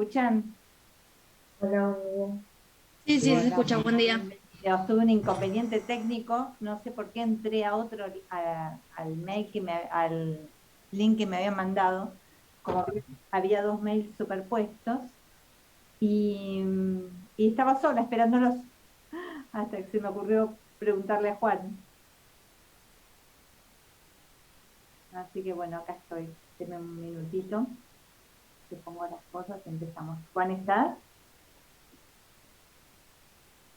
escuchan? Hola, amigo. Sí, sí, se Bueno, escucha. Buen día. tuve un inconveniente técnico, no sé por qué entré a al mail al link que me habían mandado, como que había dos mails superpuestos y, y estaba sola esperándolos hasta que se me ocurrió preguntarle a Juan. Así que bueno, acá estoy. Deme un minutito, te pongo las cosas y empezamos. Juan, ¿estás?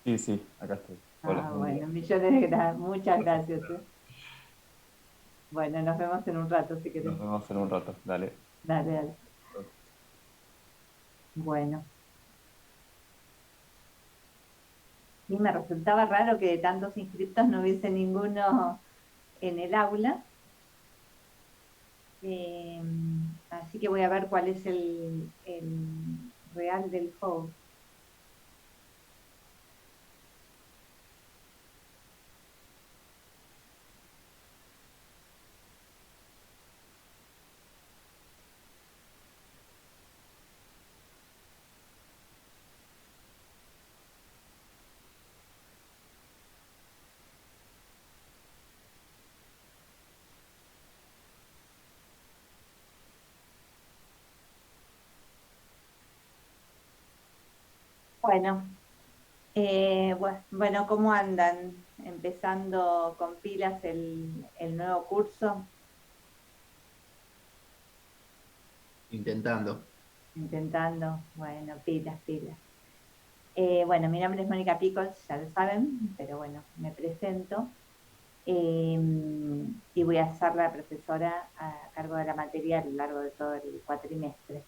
Sí, sí, acá estoy. Hola, Ah, buen día. bueno, millones de gracias, muchas gracias. Bueno, nos vemos en un rato si Nos querés. vemos en un rato. Dale. Dale, dale. Bueno, sí, me resultaba raro que de tantos inscriptos no hubiese ninguno en el aula. Eh, Así que voy a ver cuál es el real del host. Bueno, bueno, ¿cómo andan? Empezando con pilas el nuevo curso, Intentando. intentando, bueno, pilas, pilas. Bueno, mi nombre es Mónica Pickles, ya lo saben, pero bueno, me presento. eh, y voy a ser la profesora a cargo de la materia a lo largo de todo el cuatrimestre.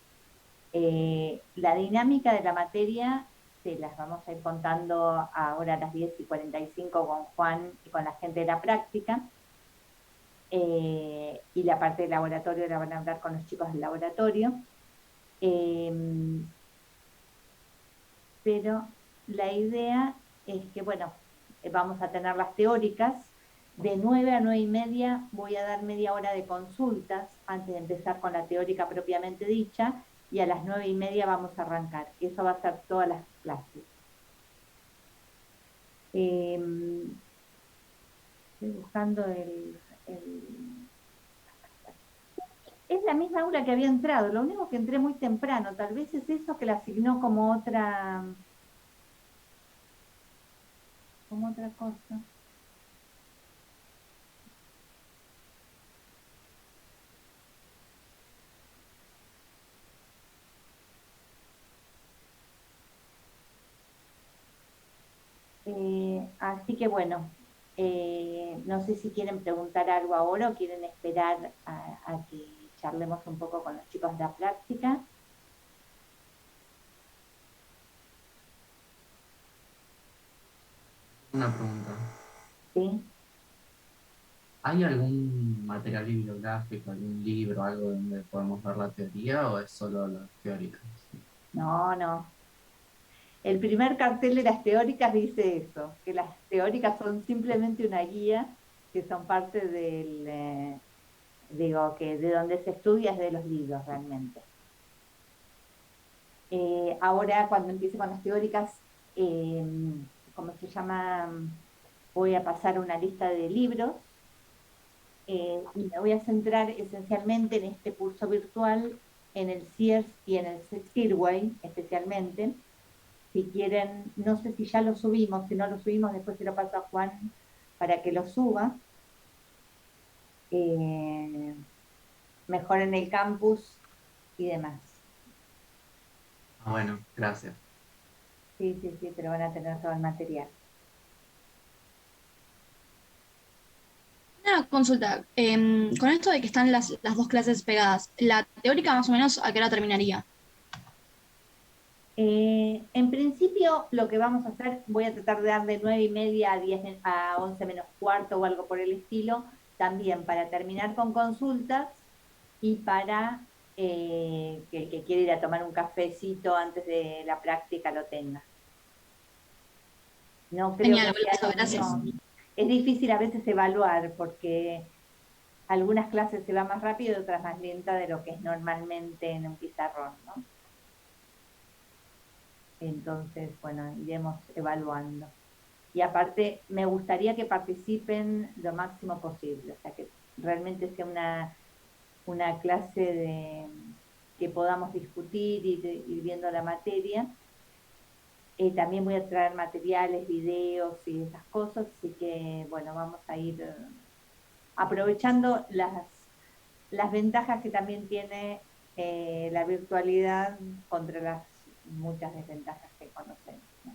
La dinámica de la materia se las vamos a ir contando ahora a las 10:45 con Juan y con la gente de la práctica. Y la parte del laboratorio la van a hablar con los chicos del laboratorio. Eh, pero la idea es que, bueno, vamos a tener las teóricas. De 9 a 9 y media voy a dar media hora de consultas antes de empezar con la teórica propiamente dicha y a las 9 y media vamos a arrancar. Eso va a ser todas las clases. Eh, Estoy buscando Es la misma aula que había entrado, lo único que entré muy temprano, tal vez es eso que la asignó como otra cosa. Así que bueno, no sé si quieren preguntar algo ahora o quieren esperar a que charlemos un poco con los chicos de la práctica. Una pregunta. ¿Sí? ¿Hay algún material bibliográfico, algún libro, algo donde podemos ver la teoría o es solo las teóricas? No, no. El primer cartel de las teóricas dice eso, que las teóricas son simplemente una guía, que son parte digo, que de donde se estudia es de los libros realmente. Ahora, cuando empiece con las teóricas, eh, ¿cómo se llama? Voy a pasar una lista de libros y me voy a centrar esencialmente en este curso virtual, en el CIERS y en el Skillway especialmente. Si quieren, no sé si ya lo subimos, si no lo subimos, después se lo paso a Juan para que lo suba. Eh, Mejor en el campus y demás. Ah, bueno, gracias. Sí, sí, sí, pero van a tener todo el material. Una consulta. Con esto de que están las dos clases pegadas, ¿la teórica más o menos a qué hora terminaría? En principio, lo que vamos a hacer, voy a tratar de dar de 9 y media a, 11 menos cuarto o algo por el estilo, también para terminar con consultas y para que el que quiera ir a tomar un cafecito antes de la práctica lo tenga. No creo que Genial, sea eso, lo gracias. mismo. Es difícil a veces evaluar porque algunas clases se va más rápido y otras más lenta de lo que es normalmente en un pizarrón, ¿no? Entonces, bueno, iremos evaluando. Y aparte, me gustaría que participen lo máximo posible, o sea, que realmente sea una clase que podamos discutir y ir viendo la materia. También voy a traer materiales, videos y esas cosas, así que bueno, vamos a ir aprovechando las ventajas que también tiene la virtualidad contra las muchas desventajas que conocemos, ¿no?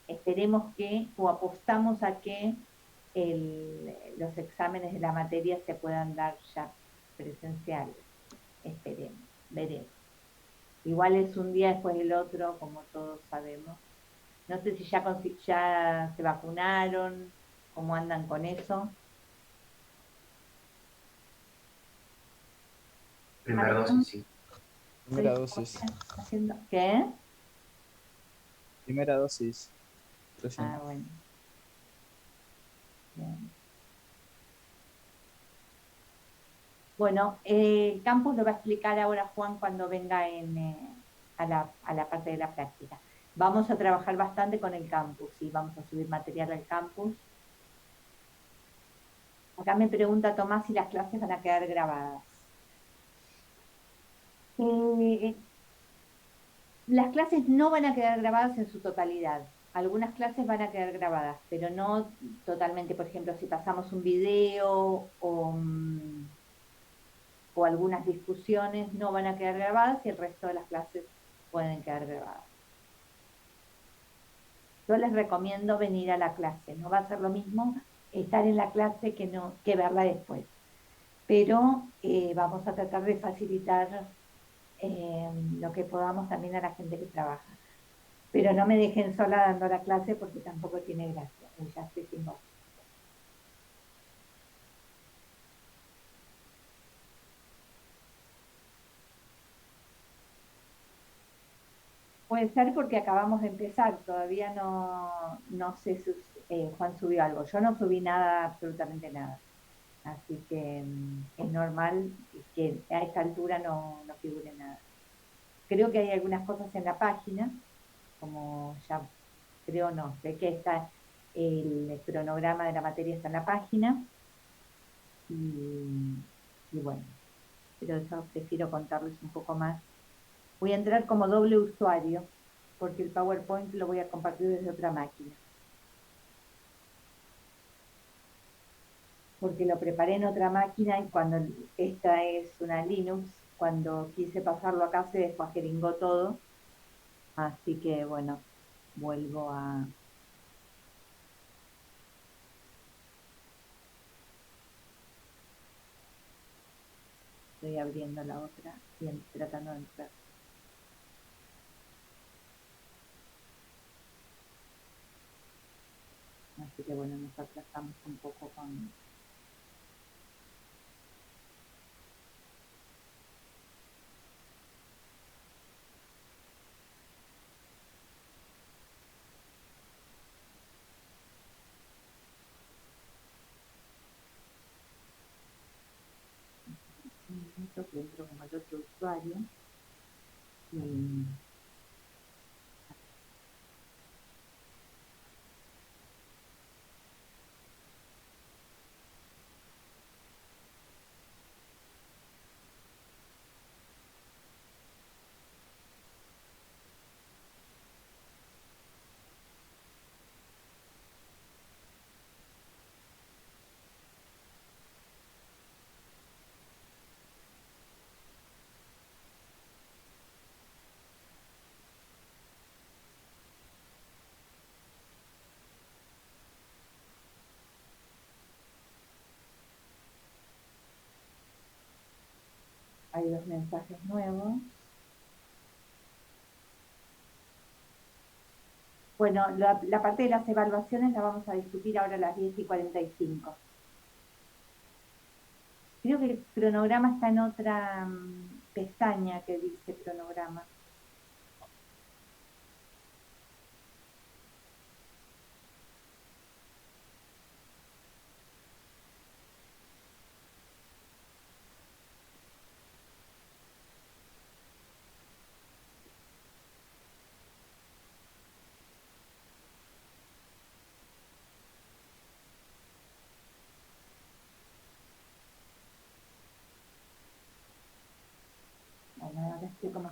Esperemos que, o apostamos a que los exámenes de la materia se puedan dar ya presenciales. Esperemos, veremos. Igual es un día después del otro, como todos sabemos. No sé si ya se vacunaron, cómo andan con eso. Primera Mariano, dosis, sí. Primera dosis. haciendo, ¿qué? Primera dosis. Recién. Ah, bueno. Bien. Bueno, Campus lo va a explicar ahora Juan cuando venga a la parte de la práctica. Vamos a trabajar bastante con el campus, y vamos a subir material al campus. Acá me pregunta Tomás si las clases van a quedar grabadas. Eh, las clases no van a quedar grabadas en su totalidad. Algunas clases van a quedar grabadas, pero no totalmente. Por ejemplo, si pasamos un video o algunas discusiones no van a quedar grabadas y el resto de las clases pueden quedar grabadas. Yo les recomiendo venir a la clase, no va a ser lo mismo estar en la clase que verla después, pero vamos a tratar de facilitar lo que podamos también a la gente que trabaja. Pero no me dejen sola dando la clase porque tampoco tiene gracia, ya estoy sin voz. Puede ser porque acabamos de empezar, todavía no sé si Juan subió algo. Yo no subí nada, absolutamente nada. Así que es normal que a esta altura no figure nada. Creo que hay algunas cosas en la página, como ya creo, no, sé que está el cronograma de la materia está en la página y bueno, pero yo prefiero contarles un poco más. Voy a entrar como doble usuario porque el PowerPoint lo voy a compartir desde otra máquina. Porque lo preparé en otra máquina y cuando esta es una Linux, cuando quise pasarlo acá se descuajeringó todo. Así que bueno, vuelvo a... Estoy abriendo la otra y tratando de entrar. Así que bueno, nos atrasamos un poco con... Un minuto que entro como el otro usuario. Y hay dos mensajes nuevos. Bueno, la parte de las evaluaciones la vamos a discutir ahora a las 10:45. Creo que el cronograma está en otra pestaña que dice cronograma.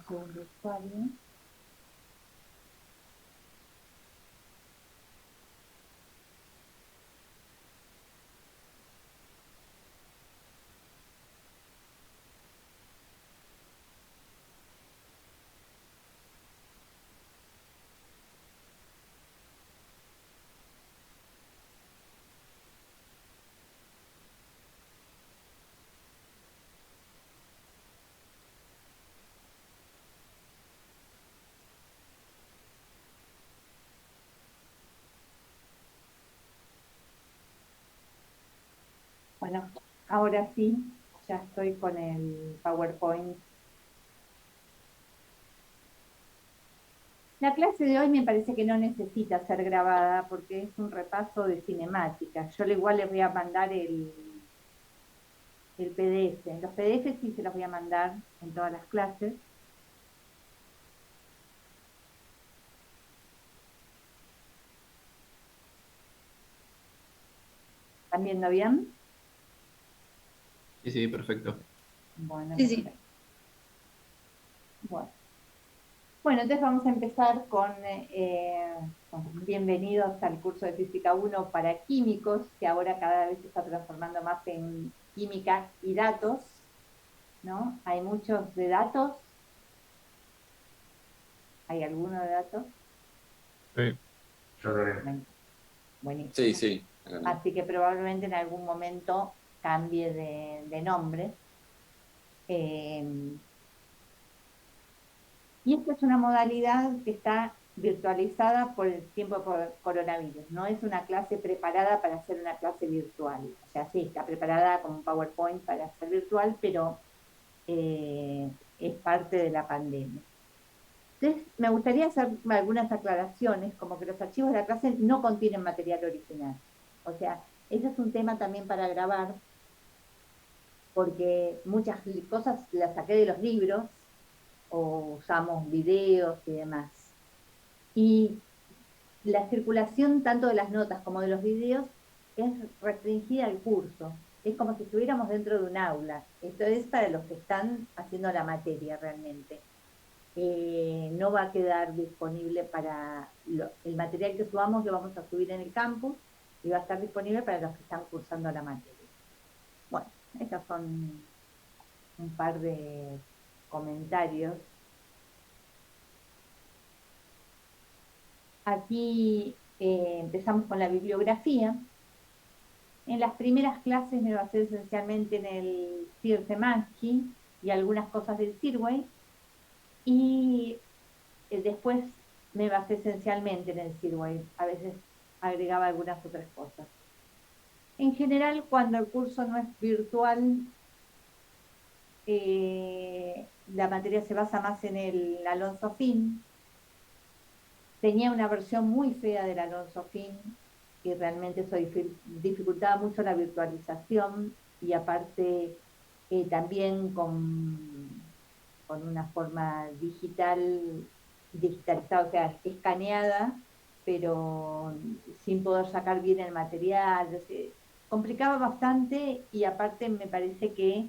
segundo usuario. Bueno, ahora sí, ya estoy con el PowerPoint. La clase de hoy me parece que no necesita ser grabada porque es un repaso de cinemática. Yo igual les voy a mandar el PDF. Los PDF sí se los voy a mandar en todas las clases. ¿Están viendo bien? Sí, sí, perfecto. Bueno, Sí, sí. perfecto. Bueno, entonces vamos a empezar con bienvenidos al curso de Física 1 para químicos, que ahora cada vez se está transformando más en química y datos, ¿no? Hay muchos de datos. ¿Hay alguno de datos? Sí. Yo también. Bueno, buenísimo. Sí, sí. Así que probablemente en algún momento cambie de nombre. Eh, y esta es una modalidad que está virtualizada por el tiempo por coronavirus. No es una clase preparada para hacer una clase virtual. O sea, sí, está preparada como un PowerPoint para ser virtual, pero es parte de la pandemia. Entonces, me gustaría hacer algunas aclaraciones, como que los archivos de la clase no contienen material original. O sea, ese es un tema también para grabar, porque muchas cosas las saqué de los libros o usamos videos y demás. Y la circulación tanto de las notas como de los videos es restringida al curso. Es como si estuviéramos dentro de un aula. Esto es para los que están haciendo la materia realmente. No va a quedar disponible para el material que subamos, lo vamos a subir en el campus y va a estar disponible para los que están cursando la materia. Bueno, estos son un par de comentarios. Aquí empezamos con la bibliografía. En las primeras clases me basé esencialmente en el Sir-Semansky y algunas cosas del Sirway, y después me basé esencialmente en el Sirway. A veces agregaba algunas otras cosas. En general, cuando el curso no es virtual, la materia se basa más en el Alonso Fin. Tenía una versión muy fea del Alonso Fin y realmente eso dificultaba mucho la virtualización, y aparte también con una forma digitalizada, o sea, escaneada, pero sin poder sacar bien el material. O sea, complicaba bastante, y aparte me parece que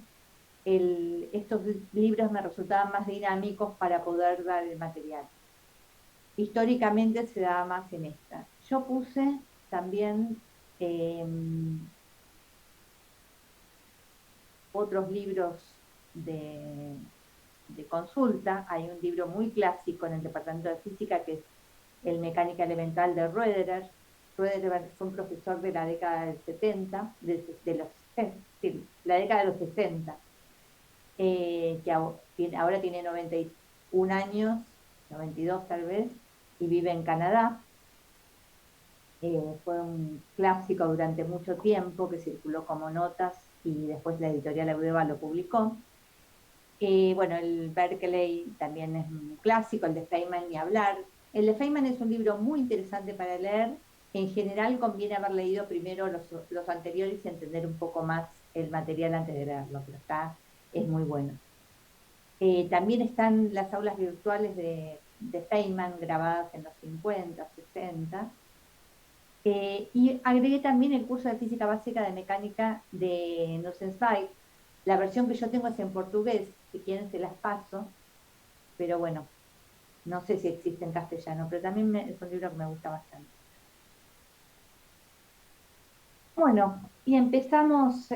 estos libros me resultaban más dinámicos para poder dar el material. Históricamente se daba más en esta. Yo puse también otros libros de, de consulta. Hay un libro muy clásico en el Departamento de Física que es El Mecánica Elemental de Röderer. Röderer fue un profesor de la década del 70, la década de los 60, que ahora tiene 91 años, 92 tal vez, y vive en Canadá. Fue un clásico durante mucho tiempo que circuló como notas y después la editorial Eudeva lo publicó. Bueno, el Berkeley también es un clásico, el de Feynman ni hablar. El de Feynman es un libro muy interesante para leer. En general conviene haber leído primero los anteriores y entender un poco más el material antes de leerlo, pero es muy bueno. También están las aulas virtuales de Feynman grabadas en los 50, 60. Y agregué también el curso de física básica de mecánica de Nussensweig. La versión que yo tengo es en portugués, si quieren se las paso. pero bueno, no sé si existe en castellano, pero también es un libro que me gusta bastante. Bueno, y empezamos,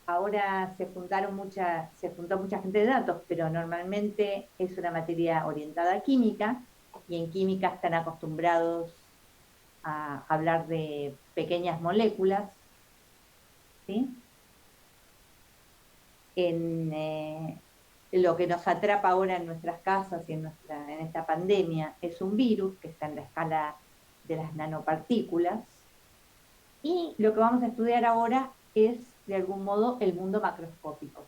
ahora se juntó mucha gente de datos, pero normalmente es una materia orientada a química, y en química están acostumbrados a hablar de pequeñas moléculas, ¿sí? Lo que nos atrapa ahora en nuestras casas y en esta pandemia es un virus que está en la escala de las nanopartículas, y lo que vamos a estudiar ahora es, de algún modo, el mundo macroscópico.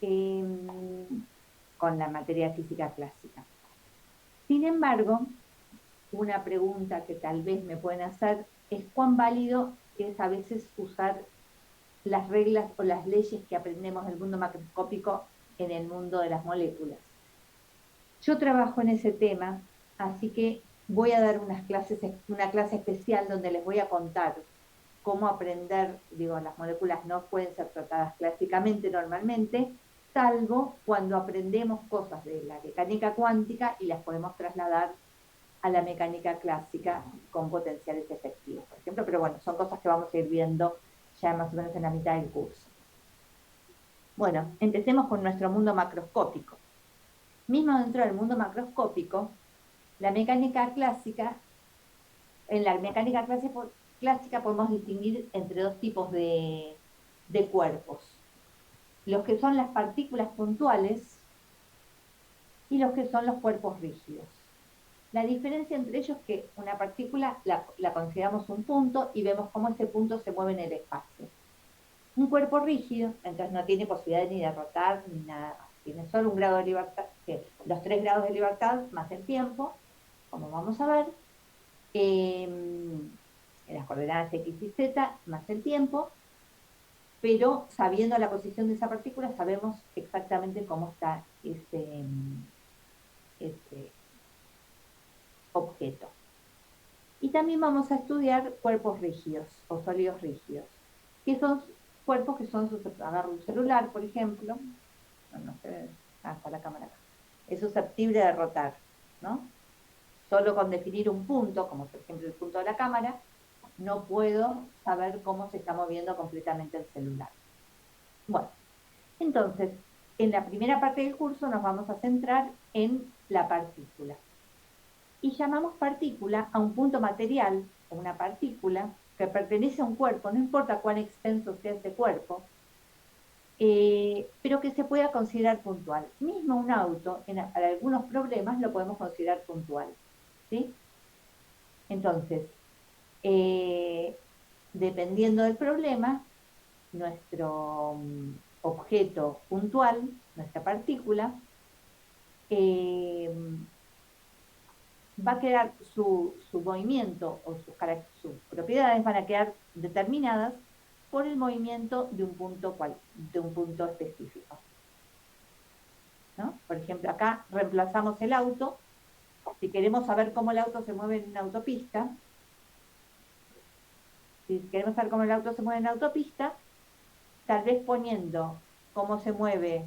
Con la materia de física clásica. Sin embargo, una pregunta que tal vez me pueden hacer es cuán válido es a veces usar las reglas o las leyes que aprendemos del mundo macroscópico en el mundo de las moléculas. Yo trabajo en ese tema, así que voy a dar una clase especial donde les voy a contar cómo aprender, digo, las moléculas no pueden ser tratadas clásicamente normalmente, salvo cuando aprendemos cosas de la mecánica cuántica y las podemos trasladar a la mecánica clásica con potenciales efectivos, por ejemplo, pero bueno, son cosas que vamos a ir viendo ya más o menos en la mitad del curso. Bueno, empecemos con nuestro mundo macroscópico. Mismo dentro del mundo macroscópico, la mecánica clásica, en la mecánica clásica podemos distinguir entre dos tipos de cuerpos. Los que son las partículas puntuales y los que son los cuerpos rígidos. La diferencia entre ellos es que una partícula la consideramos un punto y vemos cómo ese punto se mueve en el espacio. Un cuerpo rígido, entonces no tiene posibilidad ni de rotar ni nada más. Tiene solo un grado de libertad, los 3 grados de libertad más el tiempo, como vamos a ver, en las coordenadas X y Z más el tiempo, pero sabiendo la posición de esa partícula sabemos exactamente cómo está ese objeto. Y también vamos a estudiar cuerpos rígidos o sólidos rígidos, que son cuerpos que son susceptibles. Agarro un celular, por ejemplo, no sé, está la cámara acá, es susceptible de rotar, ¿no? Solo con definir un punto, como por ejemplo el punto de la cámara, no puedo saber cómo se está moviendo completamente el celular. Bueno, entonces, en la primera parte del curso nos vamos a centrar en la partícula. Y llamamos partícula a un punto material, o una partícula, que pertenece a un cuerpo, no importa cuán extenso sea ese cuerpo, pero que se pueda considerar puntual. Mismo un auto, para algunos problemas lo podemos considerar puntual, ¿sí? Entonces, dependiendo del problema, nuestro objeto puntual, nuestra partícula, va a quedar su movimiento o sus propiedades van a quedar determinadas por el movimiento de un punto específico, ¿no? Por ejemplo, acá reemplazamos el auto. Si queremos saber cómo el auto se mueve en una autopista, tal vez poniendo cómo se mueve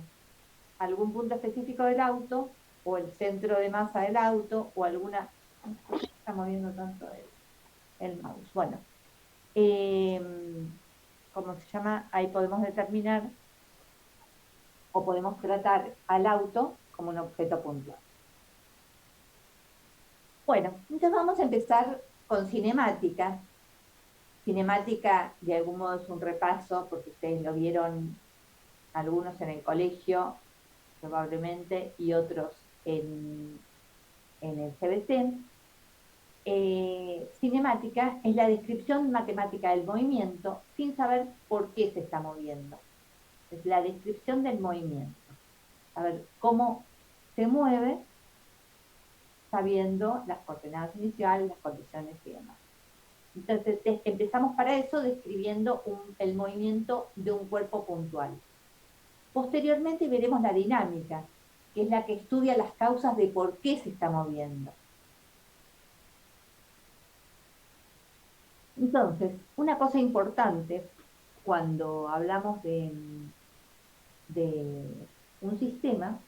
algún punto específico del auto, o el centro de masa del auto, o alguna... ¿Por qué está moviendo tanto el mouse? Bueno, ¿cómo se llama? Ahí podemos determinar o podemos tratar al auto como un objeto puntual. Bueno, entonces vamos a empezar con cinemática. Cinemática, de algún modo, es un repaso, porque ustedes lo vieron algunos en el colegio, probablemente, y otros en el CBC. Cinemática es la descripción matemática del movimiento sin saber por qué se está moviendo. Es la descripción del movimiento. Saber cómo se mueve sabiendo las coordenadas iniciales, las condiciones y demás. Entonces, empezamos para eso describiendo el movimiento de un cuerpo puntual. Posteriormente veremos la dinámica, que es la que estudia las causas de por qué se está moviendo. Entonces, una cosa importante cuando hablamos de de un sistema,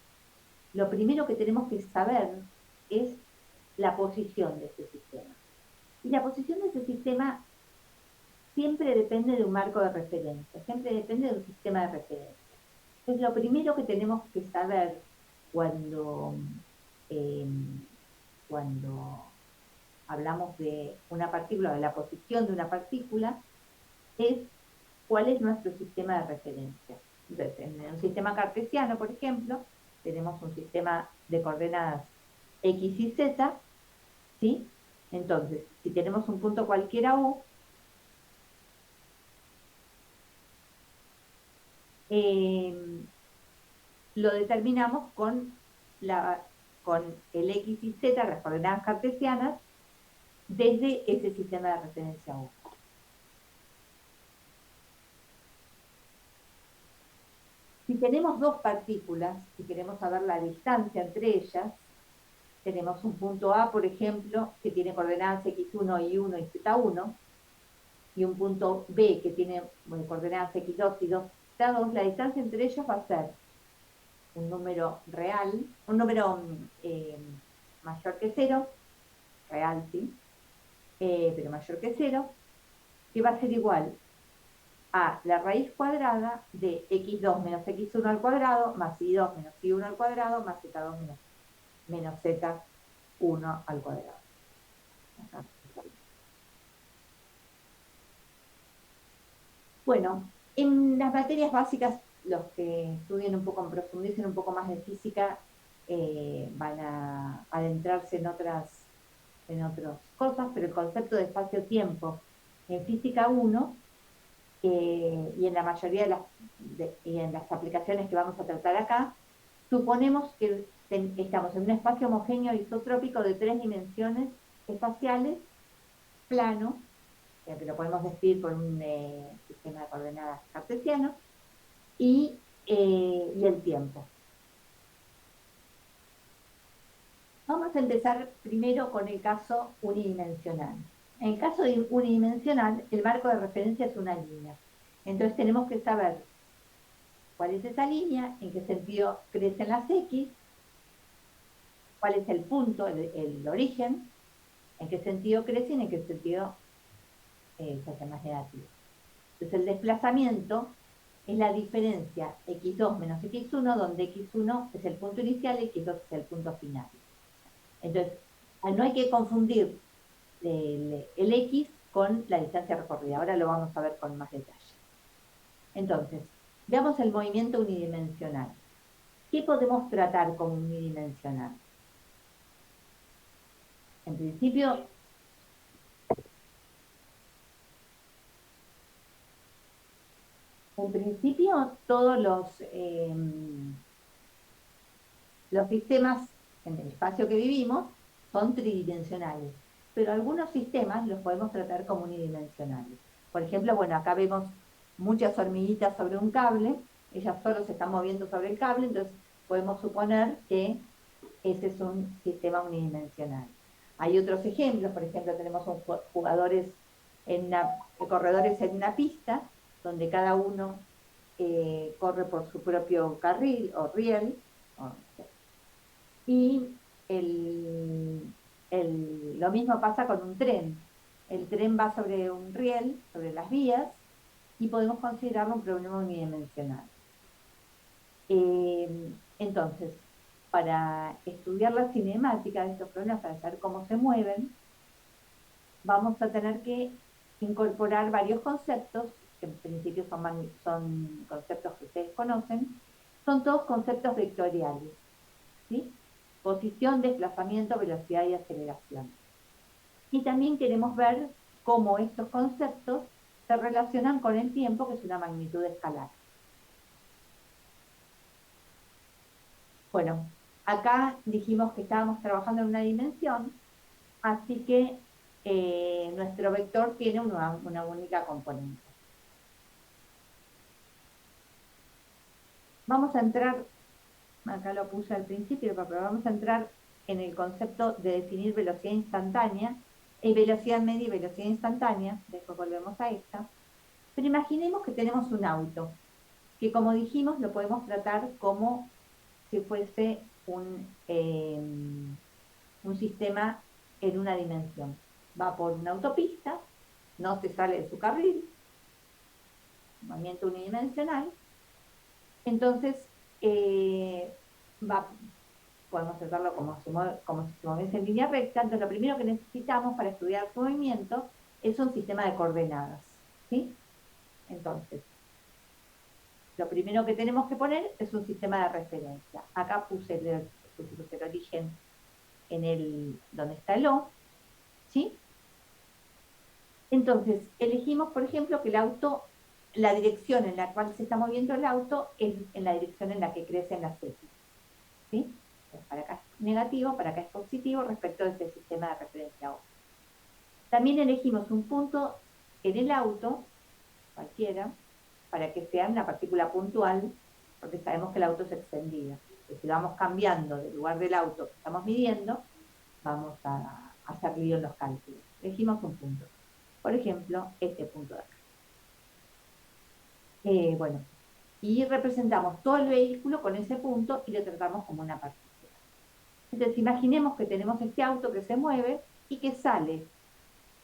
lo primero que tenemos que saber es la posición de ese sistema. Y la posición de ese sistema siempre depende de un marco de referencia, siempre depende de un sistema de referencia. Entonces, lo primero que tenemos que saber cuando, eh, cuando hablamos de una partícula, de la posición de una partícula, es cuál es nuestro sistema de referencia. Entonces, en un sistema cartesiano, por ejemplo, tenemos un sistema de coordenadas X y Z, ¿sí? Entonces, si tenemos un punto cualquiera U, lo determinamos con el X y Z, las coordenadas cartesianas, desde ese sistema de referencia U. Si tenemos dos partículas y queremos saber la distancia entre ellas, tenemos un punto A, por ejemplo, que tiene coordenadas X1, Y1 y Z1, y un punto B que tiene coordenadas X2 y 2Z2, la distancia entre ellos va a ser un número real, un número mayor que 0, real, ¿sí? Pero mayor que 0, que va a ser igual a la raíz cuadrada de x2 menos x1 al cuadrado, más y2 menos y1 al cuadrado, más z2 menos z1 al cuadrado. Bueno, en las materias básicas, los que estudien un poco, profundicen un poco más de física, van a adentrarse en otras cosas, pero el concepto de espacio-tiempo en física 1 y en la mayoría y en las aplicaciones que vamos a tratar acá, suponemos que estamos en un espacio homogéneo isotrópico de 3 dimensiones espaciales, plano, que lo podemos describir por un sistema de coordenadas cartesiano, y el tiempo. Vamos a empezar primero con el caso unidimensional. En el caso unidimensional, el marco de referencia es una línea. Entonces tenemos que saber cuál es esa línea, en qué sentido crecen las X, cuál es el punto, el origen, en qué sentido crecen y en qué sentido se hace más negativo. Entonces el desplazamiento es la diferencia x2 menos x1, donde x1 es el punto inicial y x2 es el punto final. Entonces, no hay que confundir el x con la distancia recorrida. Ahora lo vamos a ver con más detalle. Entonces, veamos el movimiento unidimensional. ¿Qué podemos tratar como unidimensional? En principio, todos los sistemas en el espacio que vivimos son tridimensionales, pero algunos sistemas los podemos tratar como unidimensionales. Por ejemplo, bueno, acá vemos muchas hormiguitas sobre un cable, ellas solo se están moviendo sobre el cable, entonces podemos suponer que ese es un sistema unidimensional. Hay otros ejemplos, por ejemplo, tenemos corredores en una pista, donde cada uno corre por su propio carril o riel, y lo mismo pasa con un tren. El tren va sobre un riel, sobre las vías, y podemos considerarlo un problema unidimensional. Entonces, para estudiar la cinemática de estos problemas, para saber cómo se mueven, vamos a tener que incorporar varios conceptos, que en principio son conceptos que ustedes conocen, son todos conceptos vectoriales, ¿sí? Posición, desplazamiento, velocidad y aceleración. Y también queremos ver cómo estos conceptos se relacionan con el tiempo, que es una magnitud escalar. Bueno, acá dijimos que estábamos trabajando en una dimensión, así que nuestro vector tiene una única componente. Vamos a entrar, acá lo puse al principio, pero vamos a entrar en el concepto de definir velocidad instantánea, velocidad media y velocidad instantánea, después volvemos a esta. Pero imaginemos que tenemos un auto, que como dijimos lo podemos tratar como si fuese un sistema en una dimensión. Va por una autopista, no se sale de su carril, movimiento unidimensional, entonces va, podemos tratarlo como si se moviese en línea recta. Entonces lo primero que necesitamos para estudiar su movimiento es un sistema de coordenadas, ¿sí? Entonces, lo primero que tenemos que poner es un sistema de referencia. Acá pusimos el origen donde está el O, ¿sí? Entonces, elegimos, por ejemplo, que el auto, la dirección en la cual se está moviendo el auto es en la dirección en la que crecen las X, ¿sí? Entonces, para acá es negativo, para acá es positivo respecto de ese sistema de referencia O. También elegimos un punto en el auto, cualquiera, para que sea una partícula puntual, porque sabemos que el auto es extendido. Entonces, si vamos cambiando del lugar del auto que estamos midiendo, vamos a hacer lío en los cálculos. Elegimos un punto. Por ejemplo, este punto de acá. Bueno, y representamos todo el vehículo con ese punto y lo tratamos como una partícula. Entonces, imaginemos que tenemos este auto que se mueve y que sale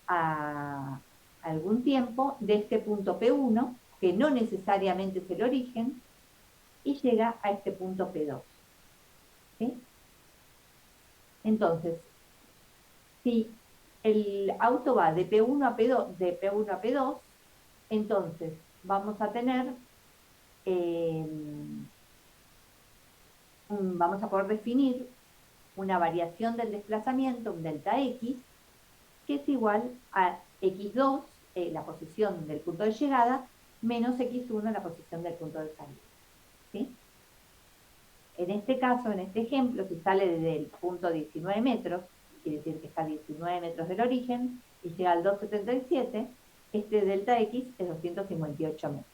a algún tiempo de este punto P1, que no necesariamente es el origen, y llega a este punto P2. ¿Sí? Entonces, si el auto va de P1 a P2, de P1 a P2, entonces vamos a tener, vamos a poder definir una variación del desplazamiento, un delta X, que es igual a X2, la posición del punto de llegada, menos X1, la posición del punto de salida. ¿Sí? En este caso, en este ejemplo, si sale desde el punto 19 metros, quiere decir que está a 19 metros del origen, y llega al 277, este delta X es 258 metros.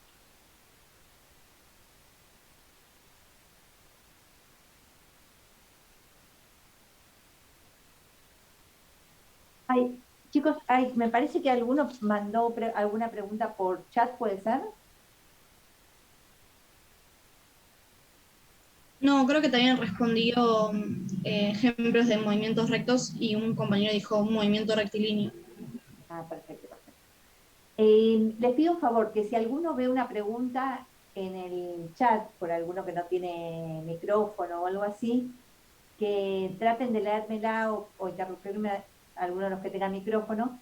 Ay, chicos, me parece que alguno mandó alguna pregunta por chat, ¿puede ser? No, creo que también respondió ejemplos de movimientos rectos y un compañero dijo movimiento rectilíneo. Ah, perfecto, perfecto. Les pido un favor, que si alguno ve una pregunta en el chat, por alguno que no tiene micrófono o algo así, que traten de leérmela o interrumpirme a alguno de los que tengan micrófono,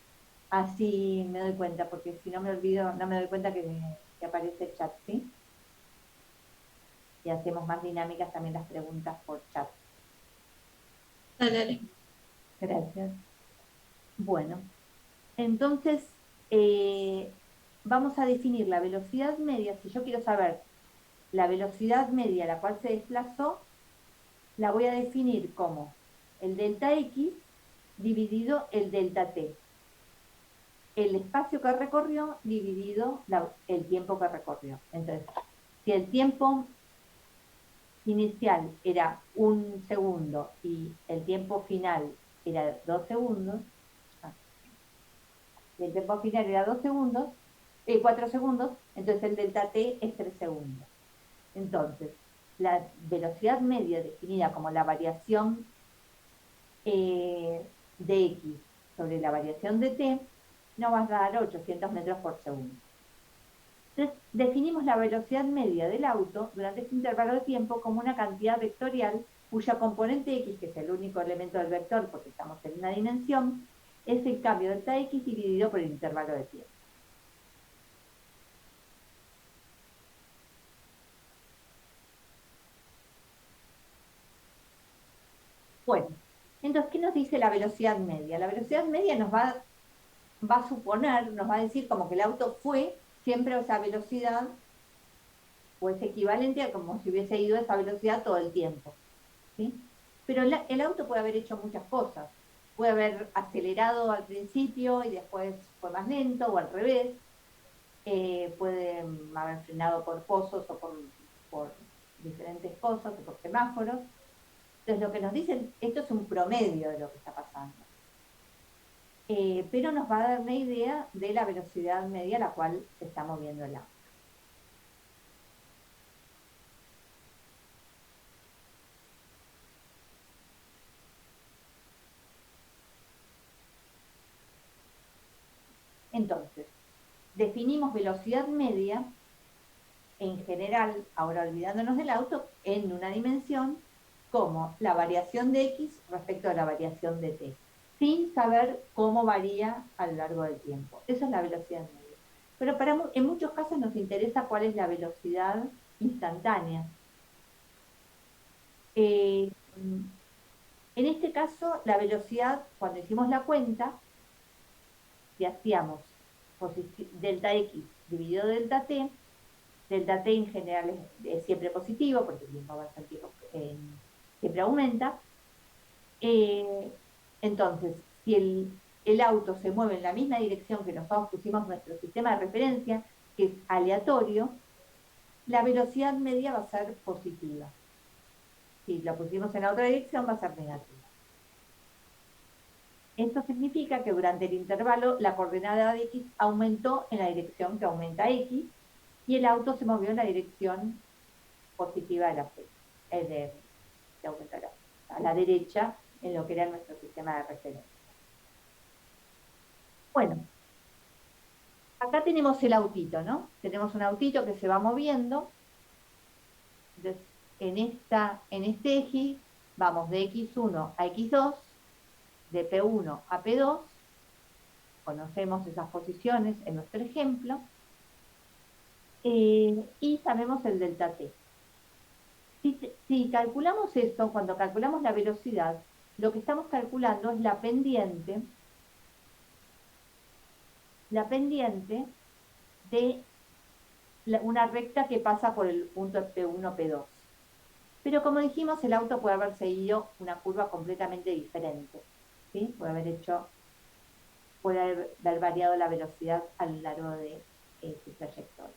así me doy cuenta, porque si no me olvido, no me doy cuenta que aparece el chat, ¿sí? Y hacemos más dinámicas también las preguntas por chat. Dale, dale. Gracias. Bueno, entonces vamos a definir la velocidad media. Si yo quiero saber la velocidad media a la cual se desplazó, la voy a definir como el delta X dividido el delta T. El espacio que recorrió dividido el tiempo que recorrió. Entonces, si el tiempo inicial era 1 segundo y el tiempo final era 2 segundos, y el tiempo final era 2 segundos, 4 segundos, entonces el delta T es 3 segundos. Entonces, la velocidad media definida como la variación de X sobre la variación de T nos va a dar 800 metros por segundo. Entonces, definimos la velocidad media del auto durante este intervalo de tiempo como una cantidad vectorial cuya componente X, que es el único elemento del vector porque estamos en una dimensión, es el cambio delta X dividido por el intervalo de tiempo. Bueno, entonces, ¿qué nos dice la velocidad media? La velocidad media nos va a suponer, nos va a decir como que el auto fue siempre a esa velocidad, o es equivalente a como si hubiese ido a esa velocidad todo el tiempo, ¿sí? Pero el auto puede haber hecho muchas cosas. Puede haber acelerado al principio y después fue más lento, o al revés. Puede haber frenado por pozos o por diferentes cosas, o por semáforos. Entonces, lo que nos dicen, esto es un promedio de lo que está pasando. Pero nos va a dar una idea de la velocidad media a la cual se está moviendo el auto. Entonces, definimos velocidad media, en general, ahora olvidándonos del auto, en una dimensión como la variación de X respecto a la variación de T, sin saber cómo varía a lo largo del tiempo. Esa es la velocidad media. Pero en muchos casos nos interesa cuál es la velocidad instantánea. En este caso, la velocidad, cuando hicimos la cuenta, si hacíamos delta X dividido delta T en general es siempre positivo, porque el tiempo avanza, el tiempo siempre aumenta. Entonces, si el auto se mueve en la misma dirección que nosotros pusimos nuestro sistema de referencia, que es aleatorio, la velocidad media va a ser positiva. Si la pusimos en la otra dirección, va a ser negativa. Esto significa que durante el intervalo la coordenada de X aumentó en la dirección que aumenta X y el auto se movió en la dirección positiva de la C, de aumentar a la derecha en lo que era nuestro sistema de referencia. Bueno, acá tenemos el autito, ¿no? Tenemos un autito que se va moviendo. Entonces, en este eje vamos de X1 a X2, de P1 a P2, conocemos esas posiciones en nuestro ejemplo, y sabemos el delta T. Si calculamos esto, cuando calculamos la velocidad, lo que estamos calculando es la pendiente de una recta que pasa por el punto P1, P2. Pero como dijimos, el auto puede haber seguido una curva completamente diferente, ¿sí? Puede haber variado la velocidad a lo largo de su trayectoria.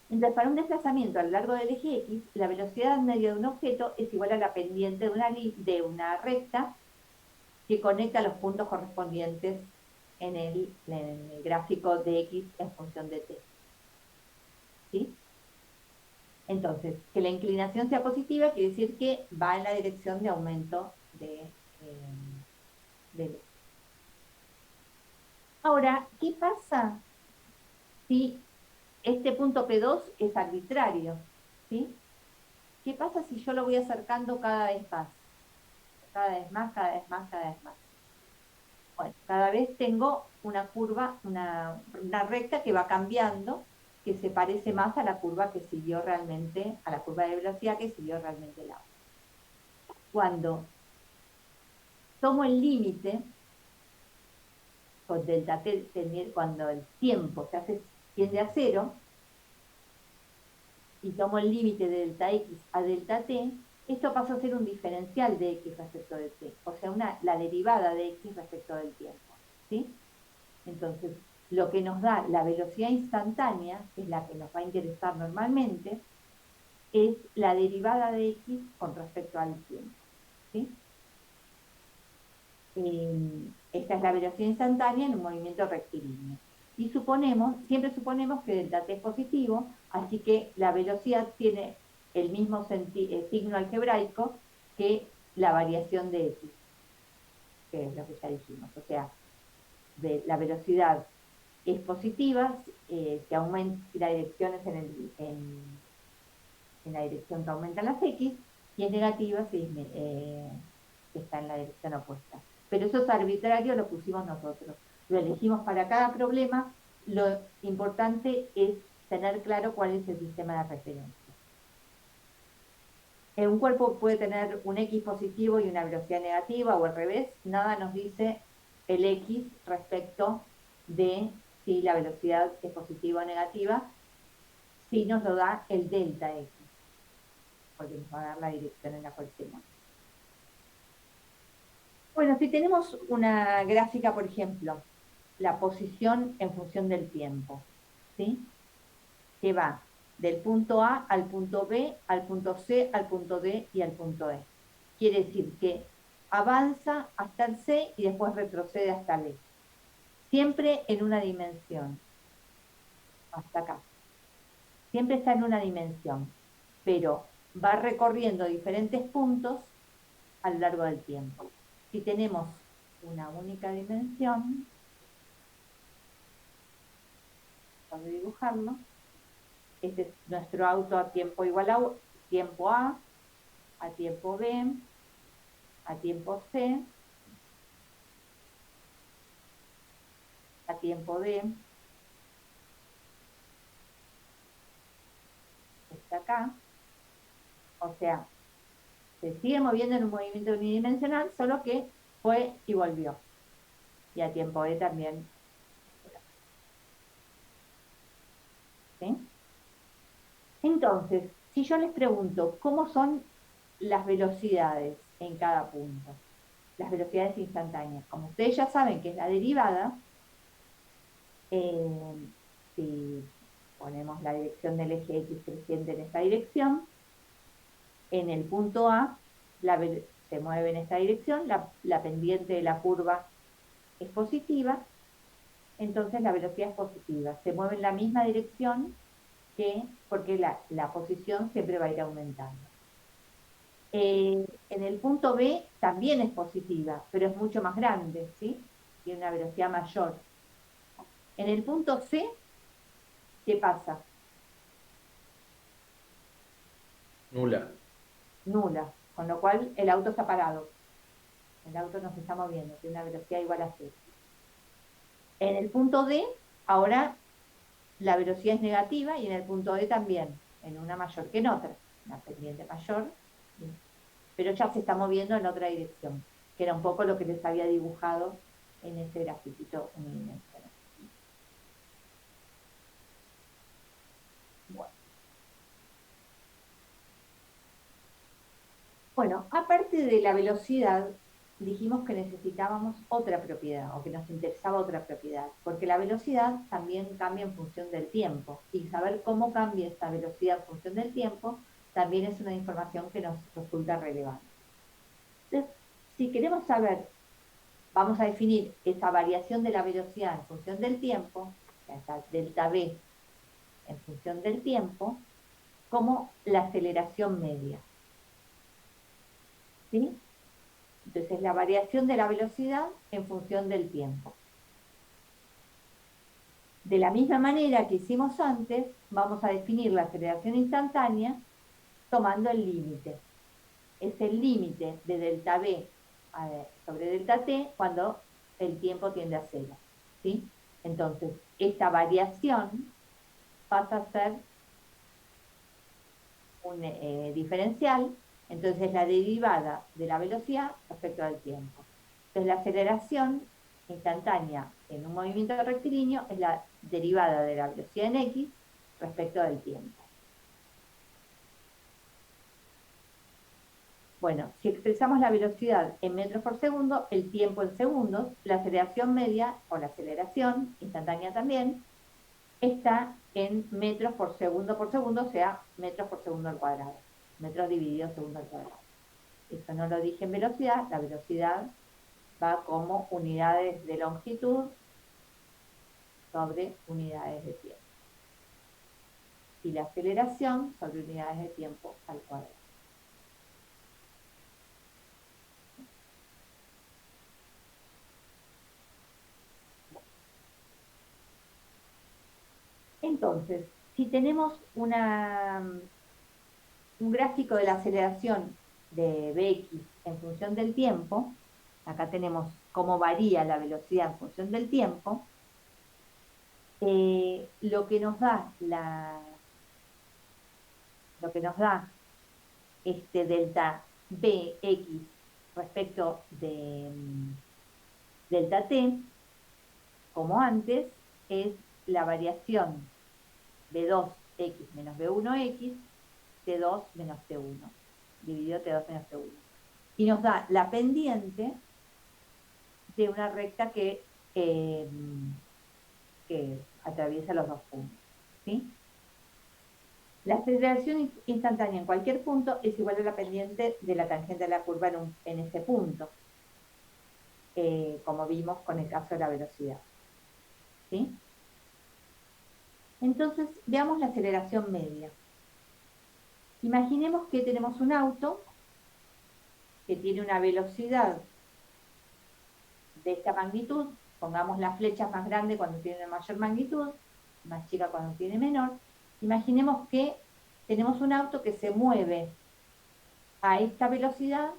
Entonces, para un desplazamiento a lo largo del eje X, la velocidad media de un objeto es igual a la pendiente de una recta que conecta los puntos correspondientes en el gráfico de X en función de T. ¿Sí? Entonces, que la inclinación sea positiva quiere decir que va en la dirección de aumento del eje. Ahora, ¿qué pasa si este punto P2 es arbitrario? ¿Sí? ¿Qué pasa si yo lo voy acercando cada vez más? Cada vez más, cada vez más, cada vez más. Bueno, cada vez tengo una curva, una recta que va cambiando, que se parece más a la curva que siguió realmente, a la curva de velocidad que siguió realmente el auto. Cuando tomo el límite, con delta T, cuando el tiempo tiende a cero, y tomo el límite de delta X a delta T, esto pasa a ser un diferencial de X respecto de T, o sea, la derivada de X respecto del tiempo, ¿sí? Entonces, lo que nos da la velocidad instantánea, que es la que nos va a interesar normalmente, es la derivada de X con respecto al tiempo, ¿sí? Esta es la velocidad instantánea en un movimiento rectilíneo. Y siempre suponemos que delta T es positivo, así que la velocidad tiene el mismo signo algebraico que la variación de X, que es lo que ya dijimos. O sea, la velocidad es positiva si la dirección es en la dirección que aumentan las X, y es negativa si está en la dirección opuesta. Pero eso es arbitrario, lo pusimos nosotros. Lo elegimos para cada problema. Lo importante es tener claro cuál es el sistema de referencia. Un cuerpo puede tener un X positivo y una velocidad negativa, o al revés. Nada nos dice el X respecto de si la velocidad es positiva o negativa. Sí nos lo da el delta X, porque nos va a dar la dirección en la cual se mueve. Bueno, si tenemos una gráfica, por ejemplo, la posición en función del tiempo, ¿sí? Que va del punto A al punto B, al punto C, al punto D y al punto E. Quiere decir que avanza hasta el C y después retrocede hasta el E. Siempre en una dimensión. Hasta acá. Siempre está en una dimensión, pero va recorriendo diferentes puntos a lo largo del tiempo. Si tenemos una única dimensión, de dibujarlo. Este es nuestro auto a tiempo igual a tiempo A tiempo B, a tiempo C, a tiempo D, está acá. O sea, se sigue moviendo en un movimiento unidimensional, solo que fue y volvió. Y a tiempo E también. ¿Sí? Entonces, si yo les pregunto, ¿cómo son las velocidades en cada punto? Las velocidades instantáneas. Como ustedes ya saben que es la derivada, si ponemos la dirección del eje X creciente en esta dirección, en el punto A se mueve en esta dirección, la pendiente de la curva es positiva, entonces la velocidad es positiva. Se mueve en la misma dirección porque la posición siempre va a ir aumentando. En el punto B también es positiva, pero es mucho más grande, ¿sí? Tiene una velocidad mayor. En el punto C, ¿qué pasa? Nula. Nula, con lo cual el auto está parado. El auto no se está moviendo, tiene una velocidad igual a cero. En el punto D, ahora la velocidad es negativa y en el punto D también, en una mayor que en otra, una pendiente mayor, ¿sí? Pero ya se está moviendo en otra dirección, que era un poco lo que les había dibujado en ese grafiquito unidimensional. Bueno, aparte de la velocidad, dijimos que necesitábamos otra propiedad, o que nos interesaba otra propiedad, porque la velocidad también cambia en función del tiempo, y saber cómo cambia esta velocidad en función del tiempo también es una información que nos resulta relevante. Entonces, si queremos saber, vamos a definir esa variación de la velocidad en función del tiempo, esta delta V en función del tiempo, como la aceleración media. ¿Sí? Entonces, la variación de la velocidad en función del tiempo. De la misma manera que hicimos antes, vamos a definir la aceleración instantánea tomando el límite. Es el límite de delta V sobre delta T cuando el tiempo tiende a cero. ¿Sí? Entonces, esta variación pasa a ser un diferencial, entonces es la derivada de la velocidad respecto al tiempo. Entonces la aceleración instantánea en un movimiento rectilíneo es la derivada de la velocidad en X respecto del tiempo. Bueno, si expresamos la velocidad en metros por segundo, el tiempo en segundos, la aceleración media, o la aceleración instantánea también, está en metros por segundo, o sea, metros por segundo al cuadrado. Metros dividido segundo al cuadrado. Eso no lo dije en velocidad, la velocidad va como unidades de longitud sobre unidades de tiempo. Y la aceleración sobre unidades de tiempo al cuadrado. Entonces, si tenemos un gráfico de la aceleración de Bx en función del tiempo, acá tenemos cómo varía la velocidad en función del tiempo, lo que nos da este delta Bx respecto de delta t, como antes, es la variación B2x menos B1x, T2 menos T1, dividido T2 menos T1. Y nos da la pendiente de una recta que atraviesa los dos puntos. ¿Sí? La aceleración instantánea en cualquier punto es igual a la pendiente de la tangente de la curva en ese punto, como vimos con el caso de la velocidad. ¿Sí? Entonces, veamos la aceleración media. Imaginemos que tenemos un auto que tiene una velocidad de esta magnitud, pongamos las flechas más grandes cuando tiene una mayor magnitud, más chica cuando tiene menor. Imaginemos que tenemos un auto que se mueve a esta velocidad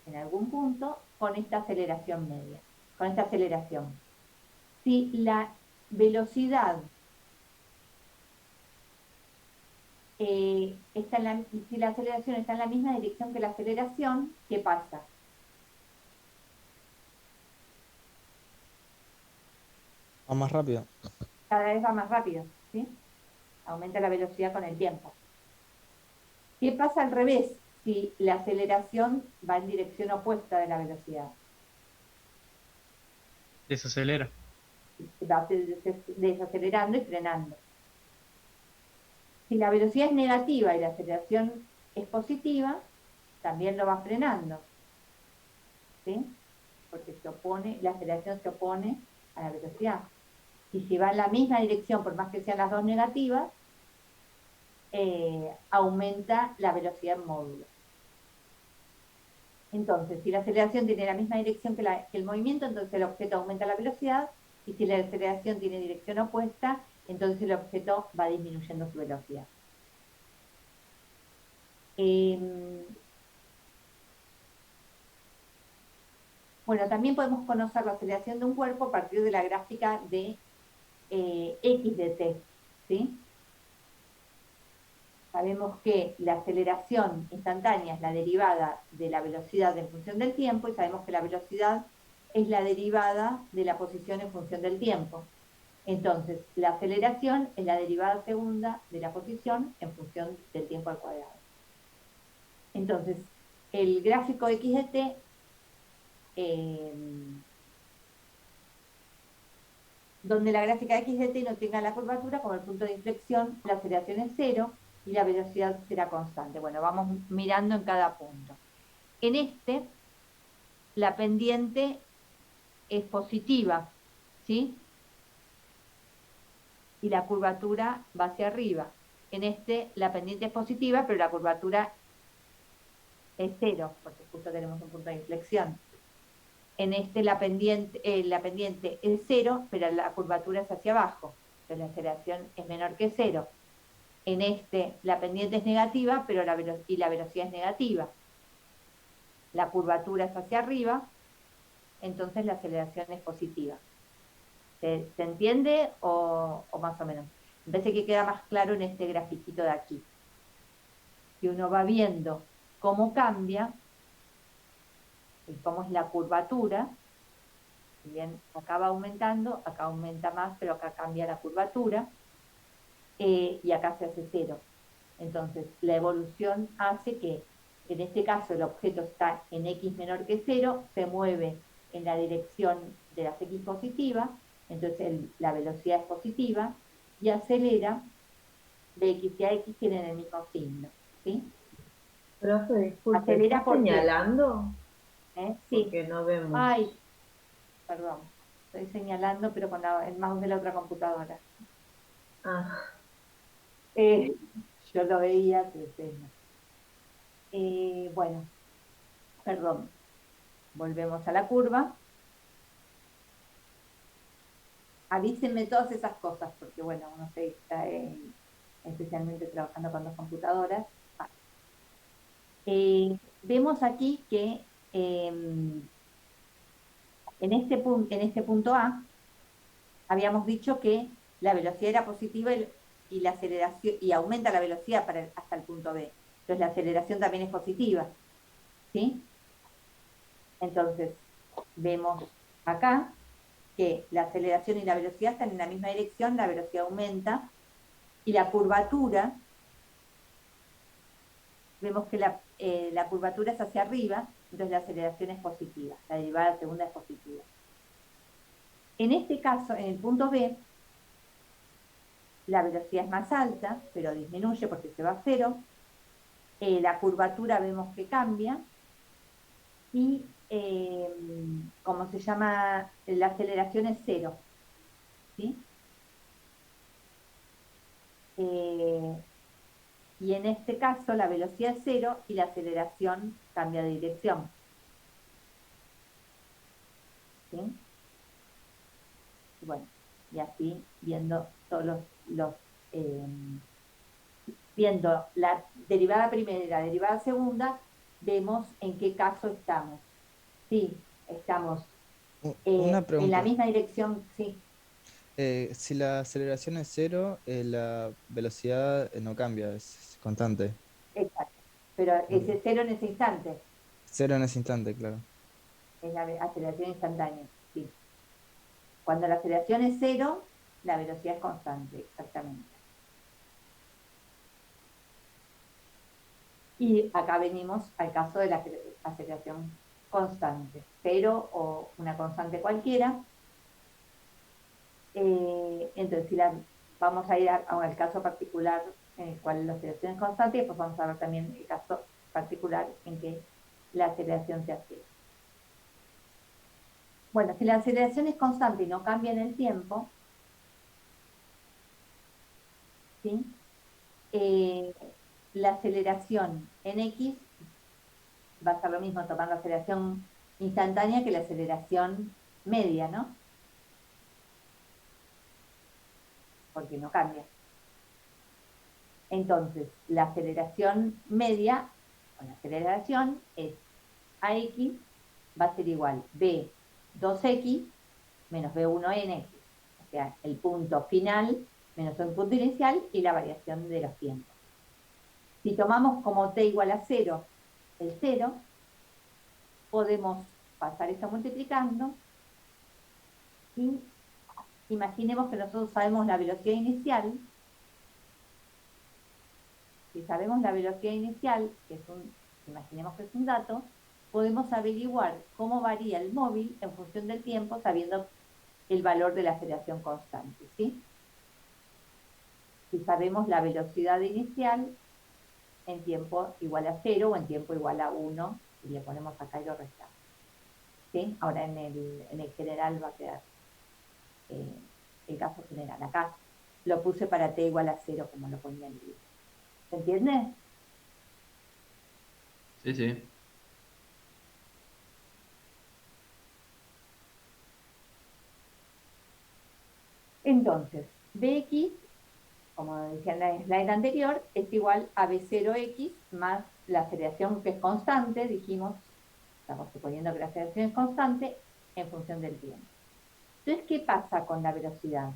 en algún punto con esta aceleración media, con esta aceleración. Si la velocidad si la aceleración está en la misma dirección que la aceleración, ¿qué pasa? Va más rápido. Cada vez va más rápido, ¿sí? Aumenta la velocidad con el tiempo. ¿Qué pasa al revés si la aceleración va en dirección opuesta de la velocidad? Desacelera. Va desacelerando y frenando. Si la velocidad es negativa y la aceleración es positiva, también lo va frenando, ¿sí? Porque la aceleración se opone a la velocidad. Y si va en la misma dirección, por más que sean las dos negativas, aumenta la velocidad en módulo. Entonces, si la aceleración tiene la misma dirección que el movimiento, entonces el objeto aumenta la velocidad, y si la aceleración tiene dirección opuesta, entonces el objeto va disminuyendo su velocidad. Bueno, también podemos conocer la aceleración de un cuerpo a partir de la gráfica de X de t, ¿sí? Sabemos que la aceleración instantánea es la derivada de la velocidad en función del tiempo, y sabemos que la velocidad es la derivada de la posición en función del tiempo. Entonces, la aceleración es la derivada segunda de la posición en función del tiempo al cuadrado. Entonces, el gráfico X de t donde la gráfica X de t no tenga la curvatura, como el punto de inflexión, la aceleración es cero y la velocidad será constante. Bueno, vamos mirando en cada punto. En este, la pendiente es positiva, ¿sí? Y la curvatura va hacia arriba. En este, la pendiente es positiva, pero la curvatura es cero, porque justo tenemos un punto de inflexión. En este la pendiente es cero, pero la curvatura es hacia abajo, entonces la aceleración es menor que cero. En este la pendiente es negativa, pero la velocidad es negativa. La curvatura es hacia arriba, entonces la aceleración es positiva. ¿Se entiende o más o menos? Me parece que queda más claro en este grafiquito de aquí. Que uno va viendo cómo cambia y cómo es la curvatura. Bien, acá va aumentando, acá aumenta más, pero acá cambia la curvatura, y acá se hace cero. Entonces, la evolución hace que, en este caso, el objeto está en x menor que cero, se mueve en la dirección de las x positivas, entonces la velocidad es positiva, y acelera de x y a x tienen el mismo signo, ¿sí? Profe, disculpe, Acelera ¿está por qué? señalando? Sí. Porque no vemos. Ay, perdón, estoy señalando, pero con el mouse de la otra computadora. Ah, Yo lo veía, pero ustedes no. Bueno, perdón. Volvemos a la curva. Avísenme todas esas cosas, porque bueno, uno se está especialmente trabajando con dos computadoras. Vemos aquí que en este punto A, habíamos dicho que la velocidad era positiva y la aceleración, y aumenta la velocidad hasta el punto B. Entonces la aceleración también es positiva, ¿sí? Entonces, vemos acá que la aceleración y la velocidad están en la misma dirección, la velocidad aumenta, y la curvatura, vemos que la curvatura es hacia arriba, entonces la aceleración es positiva, la derivada segunda es positiva. En este caso, en el punto B, la velocidad es más alta, pero disminuye porque se va a cero, la curvatura vemos que cambia, y ¿cómo se llama? La aceleración es cero, ¿sí? Y en este caso la velocidad es cero y la aceleración cambia de dirección, ¿sí? Bueno, y así viendo todos eh, viendo la derivada primera y la derivada segunda, vemos en qué caso estamos. Sí, estamos Una en la pregunta. misma dirección, sí, Si la aceleración es cero, la velocidad no cambia, es constante. exacto. Pero Ok. ese cero en ese instante Cero en ese instante, claro. es la aceleración instantánea, sí. Cuando la aceleración es cero, la velocidad es constante, exactamente. Y acá venimos al caso de la aceleración constante, cero o una constante cualquiera. Entonces, vamos a ir al caso particular en el cual la aceleración es constante y después vamos a ver también el caso particular en que la aceleración sea cero. Bueno, si la aceleración es constante y no cambia en el tiempo, ¿sí? Eh, la aceleración en X va a ser lo mismo tomar la aceleración instantánea que la aceleración media, ¿no? Porque no cambia. Entonces, la aceleración media, o la aceleración es AX va a ser igual B2X menos B1NX. O sea, el punto final menos el punto inicial y la variación de los tiempos. Si tomamos como t igual a 0 el 0, podemos pasar esto multiplicando y imaginemos que nosotros sabemos la velocidad inicial. Si sabemos la velocidad inicial, imaginemos que es un dato, podemos averiguar cómo varía el móvil en función del tiempo sabiendo el valor de la aceleración constante, ¿sí? Si sabemos la velocidad inicial en tiempo igual a 0 o en tiempo igual a 1, y le ponemos acá y lo restamos, ¿sí? Ahora en el general va a quedar eh, el caso general. Acá lo puse para t igual a 0 como lo ponía en el libro. ¿Se entiende? Sí, sí. Entonces, Bx, como decía en la slide anterior, es igual a B0X más la aceleración que es constante, dijimos, estamos suponiendo que la aceleración es constante en función del tiempo. Entonces, ¿qué pasa con la velocidad?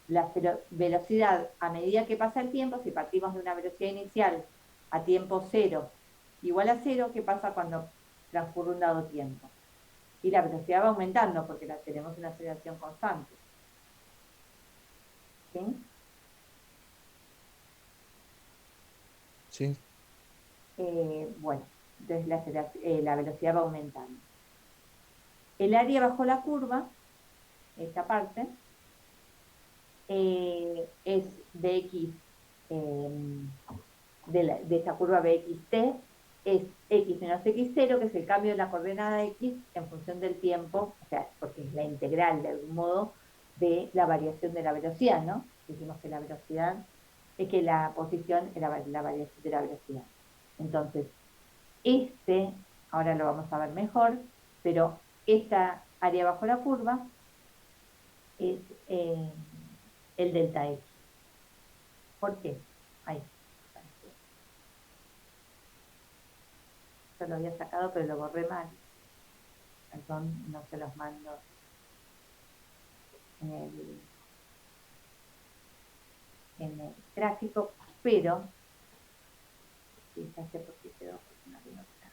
La velocidad a medida que pasa el tiempo, si partimos de una velocidad inicial a tiempo cero igual a cero, ¿qué pasa cuando transcurre un dado tiempo? Y la velocidad va aumentando porque tenemos una aceleración constante. ¿Sí? Sí, Bueno, entonces la velocidad va aumentando. El área bajo la curva, esta parte, es Bx, eh, de esta curva Bxt, es x menos x0, que es el cambio de la coordenada x en función del tiempo, o sea, porque es la integral de algún modo de la variación de la velocidad, ¿no? Dijimos que la velocidad es que la posición es la variación de la velocidad. Entonces, ahora lo vamos a ver mejor, pero esta área bajo la curva es el delta X. ¿Por qué? Ahí. Yo lo había sacado, pero lo borré mal. Perdón, no se los mando en el gráfico, pero fíjate por qué quedó, porque no tengo otra.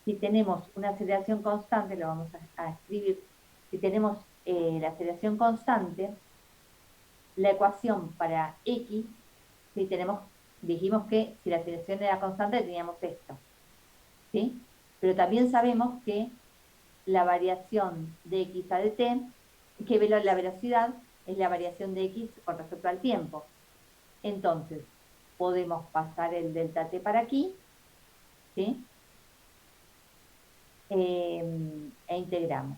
Si tenemos una aceleración constante, lo vamos a escribir, si tenemos la aceleración constante, la ecuación para X, si dijimos que si la aceleración era constante teníamos esto, ¿sí? Pero también sabemos que la variación de X a de t, que la velocidad es la variación de X con respecto al tiempo. Entonces, podemos pasar el delta t para aquí, ¿sí? E integramos.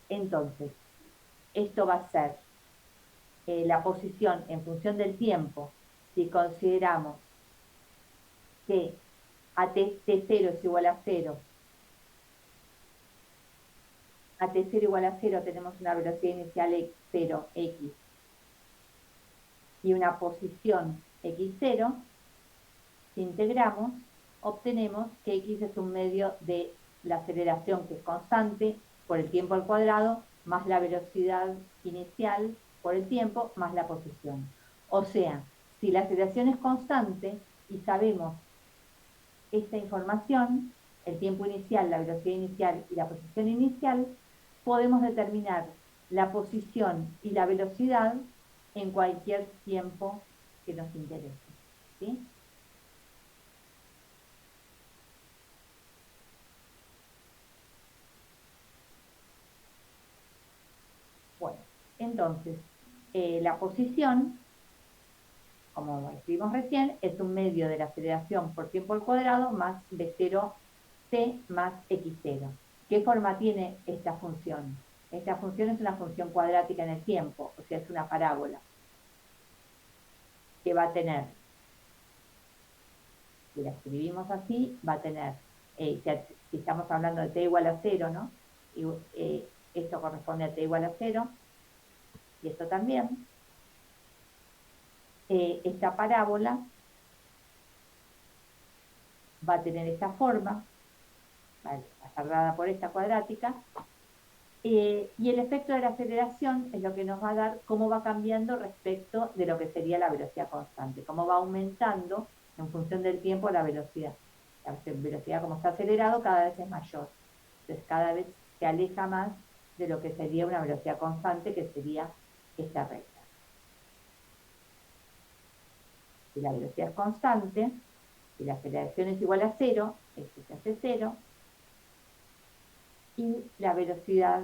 Entonces, esto va a ser la posición en función del tiempo, si consideramos que a t0 es igual a 0, a t0 igual a 0 tenemos una velocidad inicial x0, x, y una posición x0, si integramos, obtenemos que x es un medio de la aceleración, que es constante, por el tiempo al cuadrado, más la velocidad inicial por el tiempo, más la posición. O sea, si la aceleración es constante y sabemos esta información, el tiempo inicial, la velocidad inicial y la posición inicial, podemos determinar la posición y la velocidad en cualquier tiempo que nos interese. ¿Sí? Bueno, entonces, la posición, como escribimos recién, es un medio de la aceleración por tiempo al cuadrado más v0t más x0. ¿Qué forma tiene esta función? Esta función es una función cuadrática en el tiempo, o sea, es una parábola que va a tener, si la escribimos así, va a tener, si estamos hablando de t igual a 0, ¿no? Y, esto corresponde a t igual a 0, y esto también. Esta parábola va a tener esta forma, va a estar dada por esta cuadrática, y el efecto de la aceleración es lo que nos va a dar cómo va cambiando respecto de lo que sería la velocidad constante, cómo va aumentando en función del tiempo la velocidad. La velocidad, como está acelerado, cada vez es mayor. Entonces cada vez se aleja más de lo que sería una velocidad constante, que sería esta recta. Si la velocidad es constante, si la aceleración es igual a 0, esto se hace 0, y la velocidad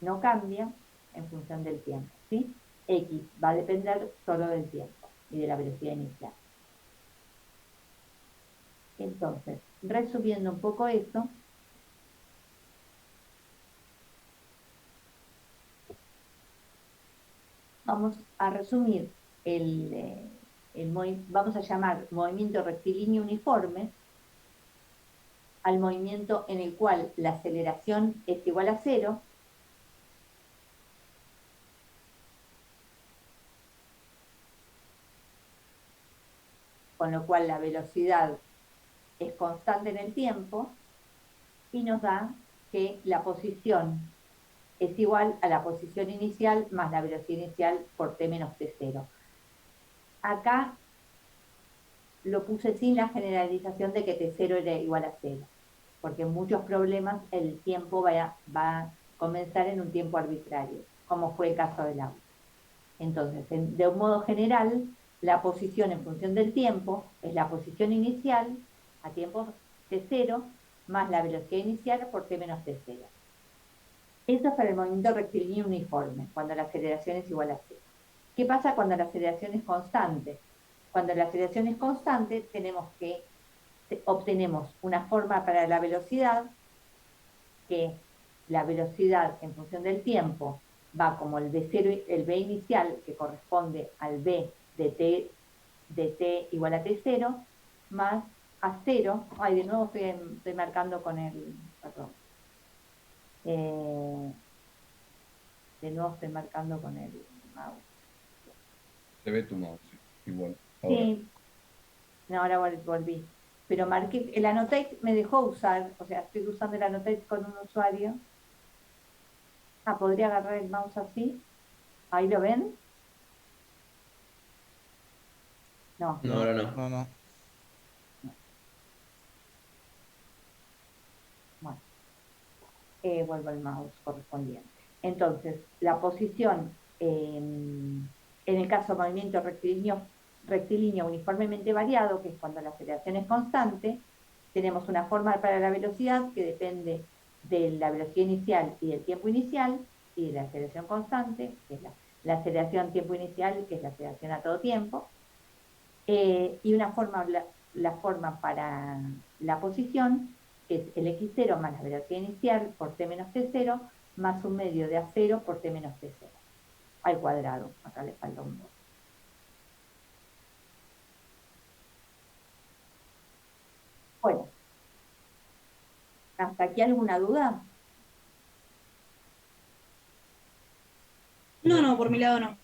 no cambia en función del tiempo, ¿sí? X va a depender solo del tiempo y de la velocidad inicial. Entonces, resumiendo un poco eso, vamos a resumir vamos a llamar movimiento rectilíneo uniforme al movimiento en el cual la aceleración es igual a 0, con lo cual la velocidad es constante en el tiempo, y nos da que la posición es igual a la posición inicial más la velocidad inicial por t menos t0. Acá lo puse sin la generalización de que t0 era igual a 0, porque en muchos problemas el tiempo va a comenzar en un tiempo arbitrario, como fue el caso del auto. Entonces, de un modo general, la posición en función del tiempo es la posición inicial a tiempo t0 más la velocidad inicial por t menos t0. Eso es para el movimiento rectilíneo uniforme, cuando la aceleración es igual a 0. ¿Qué pasa cuando la aceleración es constante? Cuando la aceleración es constante, obtenemos una forma para la velocidad, que la velocidad en función del tiempo va como el v0, el v inicial, que corresponde al v de t igual a t0, más a 0, de nuevo estoy marcando con el, perdón, de nuevo estoy marcando con el mouse. Se ve tu mouse, sí, igual. Ahora. Sí, no, ahora volví. Pero marqué, el Annotate me dejó usar, o sea, estoy usando el Annotate con un usuario. Podría agarrar el mouse así. ¿Ahí lo ven? No. No, ahora no. No. Bueno, vuelvo al mouse correspondiente. Entonces, la posición, en el caso de movimiento rectilíneo uniformemente variado, que es cuando la aceleración es constante, tenemos una forma para la velocidad que depende de la velocidad inicial y del tiempo inicial, y de la aceleración constante, que es la aceleración tiempo inicial, que es la aceleración a todo tiempo, y una forma, la forma para la posición, que es el x0 más la velocidad inicial por t menos t0, más un medio de a0 por t menos t0, al cuadrado. Acá le falta un 2. ¿Hasta aquí alguna duda? No, por mi lado no.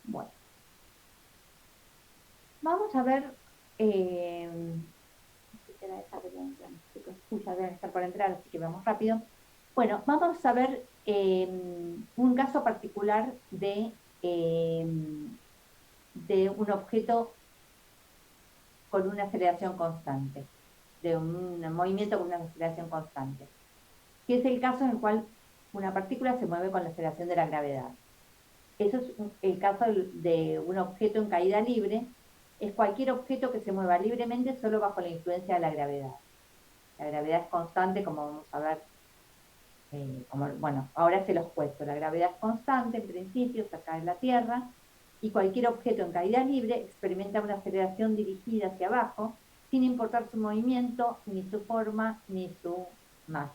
Bueno, vamos a ver. Era esa que tenía que entrar, chicos. Ya deben estar por entrar, así que vamos rápido. Bueno, vamos a ver un caso particular de un objeto con una aceleración constante, de un movimiento con una aceleración constante, que es el caso en el cual una partícula se mueve con la aceleración de la gravedad. Eso es el caso de un objeto en caída libre, es cualquier objeto que se mueva libremente solo bajo la influencia de la gravedad. La gravedad es constante, como vamos a ver, bueno, ahora se los cuento. La gravedad es constante en principio cerca de la Tierra, y cualquier objeto en caída libre experimenta una aceleración dirigida hacia abajo, sin importar su movimiento, ni su forma, ni su masa.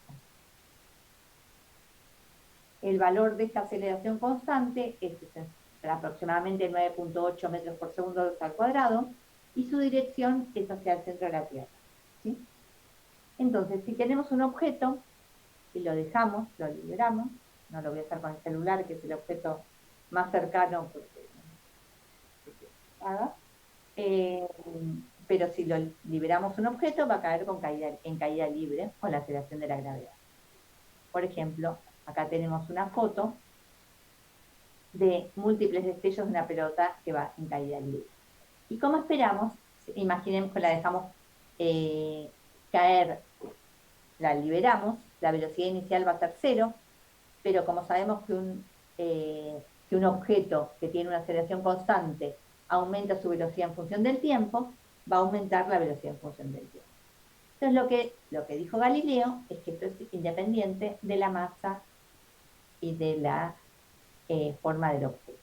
El valor de esta aceleración constante es aproximadamente 9.8 metros por segundo al cuadrado, y su dirección es hacia el centro de la Tierra. ¿Sí? Entonces, si tenemos un objeto y lo dejamos, lo liberamos, no lo voy a hacer con el celular, que es el objeto más cercano haga, pero si lo liberamos un objeto, va a caer en caída libre con la aceleración de la gravedad. Por ejemplo, acá tenemos una foto de múltiples destellos de una pelota que va en caída libre. Y como esperamos, imaginemos que la dejamos caer, la liberamos, la velocidad inicial va a ser 0, pero como sabemos que un objeto que tiene una aceleración constante aumenta su velocidad en función del tiempo, va a aumentar la velocidad en función del tiempo. Entonces lo que dijo Galileo es que esto es independiente de la masa y de la forma del objeto.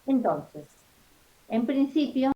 Entonces, en principio,